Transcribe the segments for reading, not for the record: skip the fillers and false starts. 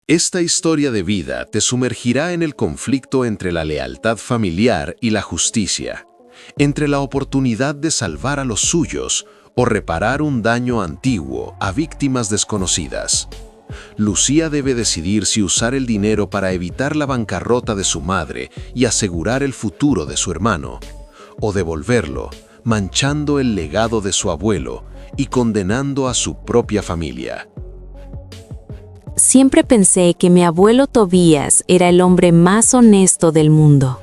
Esta historia de vida te sumergirá en el conflicto entre la lealtad familiar y la justicia, entre la oportunidad de salvar a los suyos o reparar un daño antiguo a víctimas desconocidas. Lucía debe decidir si usar el dinero para evitar la bancarrota de su madre y asegurar el futuro de su hermano, o devolverlo, manchando el legado de su abuelo y condenando a su propia familia. Siempre pensé que mi abuelo Tobías era el hombre más honesto del mundo.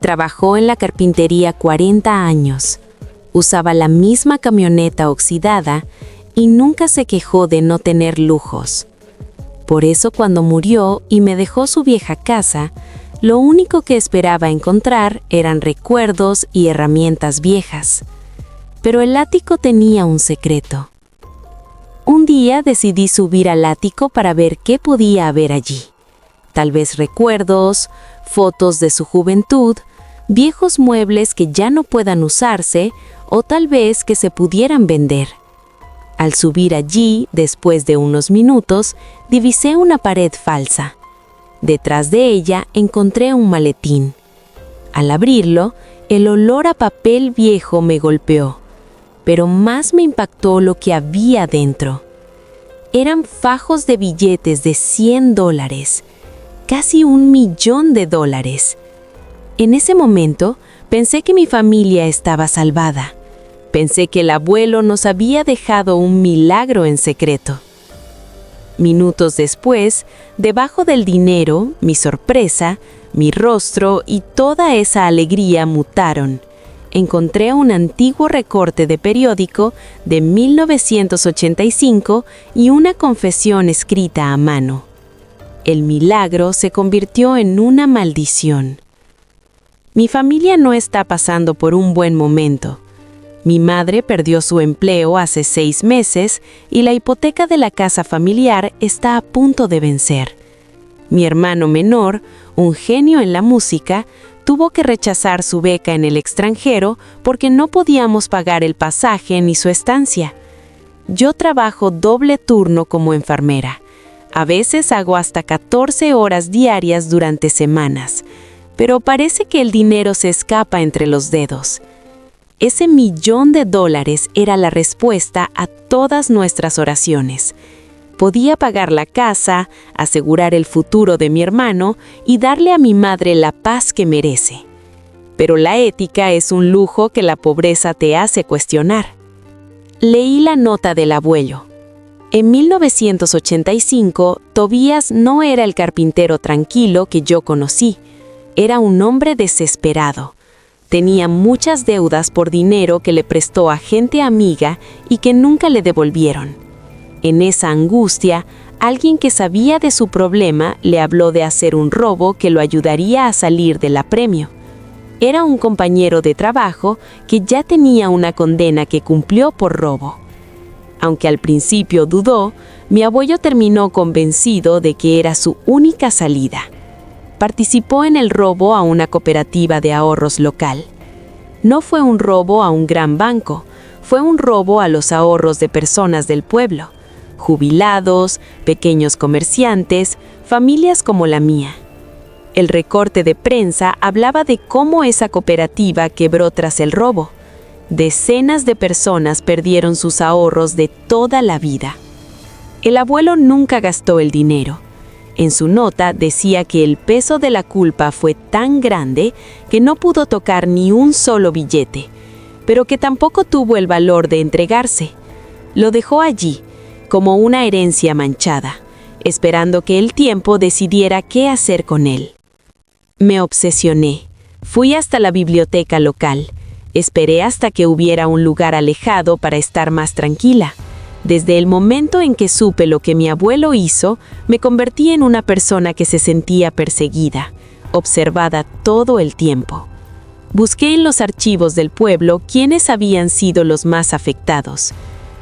Trabajó en la carpintería 40 años, usaba la misma camioneta oxidada y nunca se quejó de no tener lujos. Por eso cuando murió y me dejó su vieja casa, lo único que esperaba encontrar eran recuerdos y herramientas viejas. Pero el ático tenía un secreto. Un día decidí subir al ático para ver qué podía haber allí. Tal vez recuerdos, fotos de su juventud, viejos muebles que ya no puedan usarse o tal vez que se pudieran vender. Al subir allí, después de unos minutos, divisé una pared falsa. Detrás de ella encontré un maletín. Al abrirlo, el olor a papel viejo me golpeó, pero más me impactó lo que había dentro. Eran fajos de billetes de $100, casi $1.000.000. En ese momento, pensé que mi familia estaba salvada. Pensé que el abuelo nos había dejado un milagro en secreto. Minutos después, debajo del dinero, mi sorpresa, mi rostro y toda esa alegría mutaron. Encontré un antiguo recorte de periódico de 1985 y una confesión escrita a mano. El milagro se convirtió en una maldición. Mi familia no está pasando por un buen momento. Mi madre perdió su empleo hace 6 meses y la hipoteca de la casa familiar está a punto de vencer. Mi hermano menor, un genio en la música, tuvo que rechazar su beca en el extranjero porque no podíamos pagar el pasaje ni su estancia. Yo trabajo doble turno como enfermera. A veces hago hasta 14 horas diarias durante semanas, pero parece que el dinero se escapa entre los dedos. Ese $1.000.000 era la respuesta a todas nuestras oraciones. Podía pagar la casa, asegurar el futuro de mi hermano y darle a mi madre la paz que merece. Pero la ética es un lujo que la pobreza te hace cuestionar. Leí la nota del abuelo. En 1985, Tobías no era el carpintero tranquilo que yo conocí. Era un hombre desesperado. Tenía muchas deudas por dinero que le prestó a gente amiga y que nunca le devolvieron. En esa angustia, alguien que sabía de su problema le habló de hacer un robo que lo ayudaría a salir del apremio. Era un compañero de trabajo que ya tenía una condena que cumplió por robo. Aunque al principio dudó, mi abuelo terminó convencido de que era su única salida. Participó en el robo a una cooperativa de ahorros local. No fue un robo a un gran banco, fue un robo a los ahorros de personas del pueblo, jubilados, pequeños comerciantes, familias como la mía. El recorte de prensa hablaba de cómo esa cooperativa quebró tras el robo. Decenas de personas perdieron sus ahorros de toda la vida. El abuelo nunca gastó el dinero. En su nota decía que el peso de la culpa fue tan grande que no pudo tocar ni un solo billete, pero que tampoco tuvo el valor de entregarse. Lo dejó allí, como una herencia manchada, esperando que el tiempo decidiera qué hacer con él. Me obsesioné. Fui hasta la biblioteca local. Esperé hasta que hubiera un lugar alejado para estar más tranquila. Desde el momento en que supe lo que mi abuelo hizo, me convertí en una persona que se sentía perseguida, observada todo el tiempo. Busqué en los archivos del pueblo quiénes habían sido los más afectados.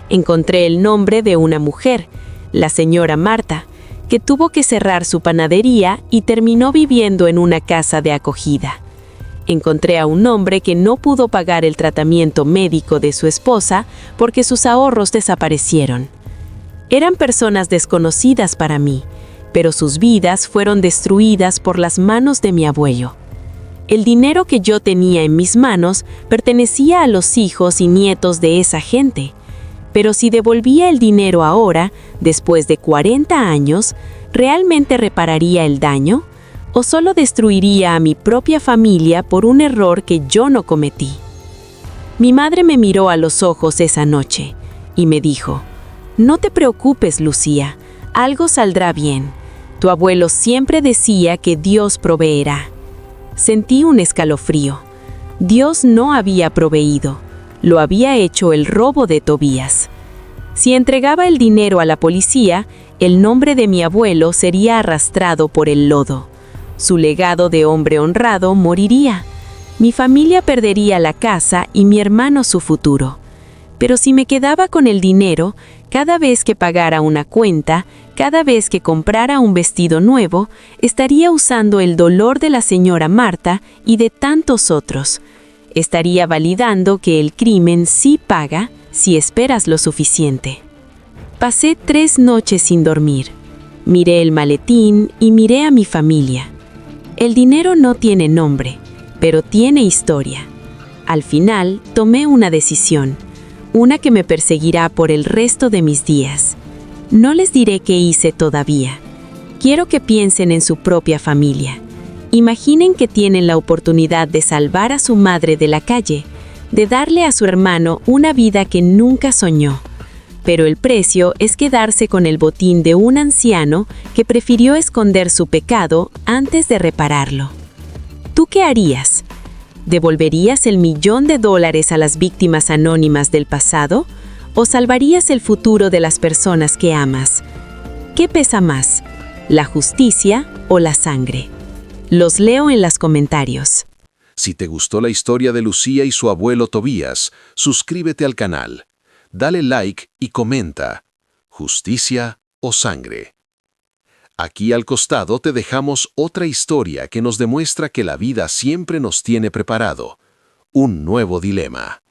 Encontré el nombre de una mujer, la señora Marta, que tuvo que cerrar su panadería y terminó viviendo en una casa de acogida. Encontré a un hombre que no pudo pagar el tratamiento médico de su esposa porque sus ahorros desaparecieron. Eran personas desconocidas para mí, pero sus vidas fueron destruidas por las manos de mi abuelo. El dinero que yo tenía en mis manos pertenecía a los hijos y nietos de esa gente, pero si devolvía el dinero ahora, después de 40 años, ¿realmente repararía el daño? ¿O solo destruiría a mi propia familia por un error que yo no cometí? Mi madre me miró a los ojos esa noche y me dijo: «No te preocupes, Lucía, algo saldrá bien. Tu abuelo siempre decía que Dios proveerá». Sentí un escalofrío. Dios no había proveído, lo había hecho el robo de Tobías. Si entregaba el dinero a la policía, el nombre de mi abuelo sería arrastrado por el lodo. Su legado de hombre honrado moriría. Mi familia perdería la casa y mi hermano su futuro. Pero si me quedaba con el dinero, cada vez que pagara una cuenta, cada vez que comprara un vestido nuevo, estaría usando el dolor de la señora Marta y de tantos otros. Estaría validando que el crimen sí paga si esperas lo suficiente. Pasé 3 noches sin dormir. Miré el maletín y miré a mi familia. El dinero no tiene nombre, pero tiene historia. Al final, tomé una decisión, una que me perseguirá por el resto de mis días. No les diré qué hice todavía. Quiero que piensen en su propia familia. Imaginen que tienen la oportunidad de salvar a su madre de la calle, de darle a su hermano una vida que nunca soñó. Pero el precio es quedarse con el botín de un anciano que prefirió esconder su pecado antes de repararlo. ¿Tú qué harías? ¿Devolverías el $1.000.000 a las víctimas anónimas del pasado? ¿O salvarías el futuro de las personas que amas? ¿Qué pesa más, la justicia o la sangre? Los leo en los comentarios. Si te gustó la historia de Lucía y su abuelo Tobías, suscríbete al canal, dale like y comenta: ¿justicia o sangre? Aquí al costado te dejamos otra historia que nos demuestra que la vida siempre nos tiene preparado un nuevo dilema.